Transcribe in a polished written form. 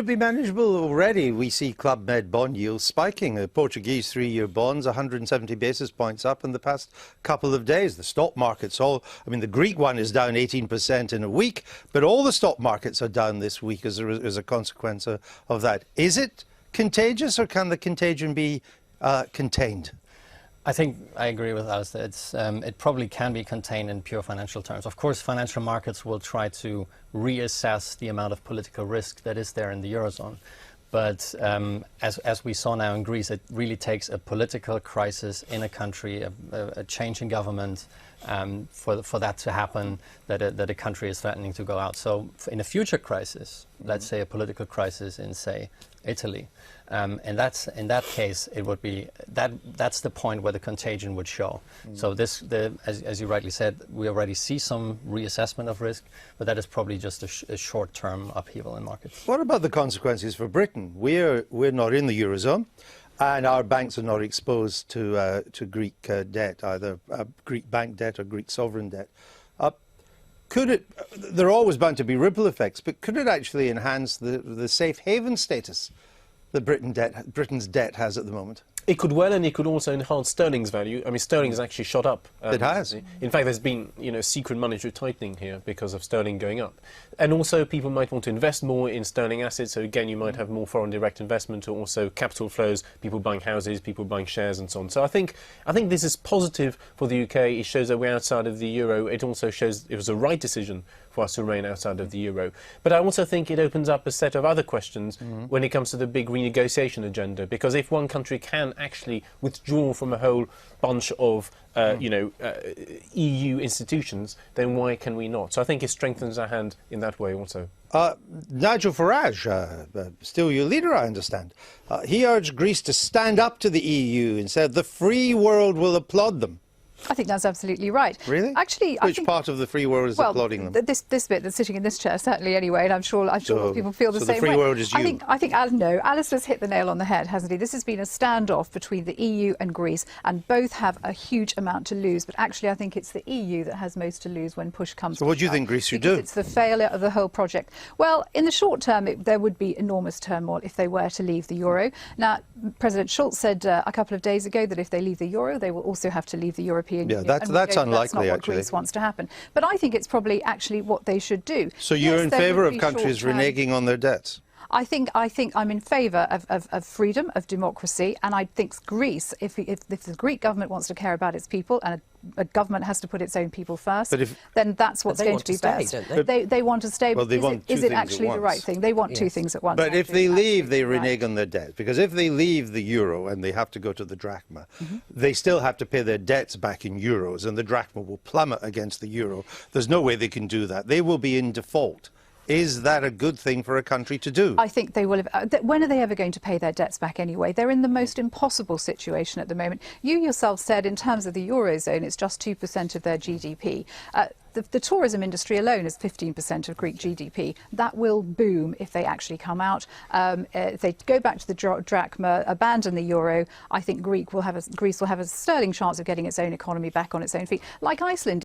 it be manageable already? We see Club Med bond yields spiking. The Portuguese 3-year bonds 170 basis points up in the past couple of days. The stock markets the Greek one is down 18% in a week, but all the stock markets are down this week as a consequence of that. Is it contagious, or can the contagion be contained? I think I agree with Alistair. It probably can be contained in pure financial terms. Of course, financial markets will try to reassess the amount of political risk that is there in the Eurozone. But as we saw now in Greece, it really takes a political crisis in a country, a change in government, for that to happen, that a country is threatening to go out. So in a future crisis, let's say a political crisis in, say, Italy, and in that case, it would be that's the point where the contagion would show. So as you rightly said, we already see some reassessment of risk, but that is probably just a short-term upheaval in markets. What about the consequences for Britain? We're not in the Eurozone, and our banks are not exposed to Greek debt, either Greek bank debt or Greek sovereign debt. There are always bound to be ripple effects, but could it actually enhance the safe haven status that Britain's debt has at the moment? It could well, and it could also enhance sterling's value. I mean, sterling has actually shot up. It has. In fact, there's been, secret monetary tightening here because of sterling going up. And also, people might want to invest more in sterling assets. So again, you might have more foreign direct investment, or also capital flows, people buying houses, people buying shares, and so on. So I think this is positive for the UK. It shows that we're outside of the euro. It also shows it was a right decision for us to remain outside of the euro. But I also think it opens up a set of other questions when it comes to the big renegotiation agenda, because if one country can actually withdraw from a whole bunch of EU institutions, then why can we not? So I think it strengthens our hand in that way also. Nigel Farage, still your leader, I understand, he urged Greece to stand up to the EU and said the free world will applaud them. I think that's absolutely right. Really? Actually, which part of the free world is applauding them? This bit that's sitting in this chair, certainly anyway, and I'm sure people feel the same way. So the free world is you? I think Alistair's hit the nail on the head, hasn't he? This has been a standoff between the EU and Greece, and both have a huge amount to lose. But actually, I think it's the EU that has most to lose when push comes to shove. So what do you think Greece should do? It's the failure of the whole project. Well, in the short term, there would be enormous turmoil if they were to leave the euro. Now, President Schulz said a couple of days ago that if they leave the euro, they will also have to leave the European Union. That's unlikely, that's not what actually. Greece wants to happen. But I think it's probably actually what they should do. So you're in favour of countries reneging on their debts? I think I'm in favour of freedom, of democracy, and I think Greece, if the Greek government wants to care about its people, and a government has to put its own people first, then that's what's going to be best. They want to stay. Well, is it actually the right thing? They want two things at once. But if they leave, they renege on their debt. Because if they leave the euro and they have to go to the drachma, they still have to pay their debts back in euros, and the drachma will plummet against the euro. There's no way they can do that. They will be in default. Is that a good thing for a country to do? I think they will have. When are they ever going to pay their debts back anyway? They're in the most impossible situation at the moment. You yourself said in terms of the Eurozone, it's just 2% of their GDP. The tourism industry alone is 15% of Greek GDP. That will boom if they actually come out. If they go back to the drachma, abandon the euro, I think Greece will have a sterling chance of getting its own economy back on its own feet, like Iceland.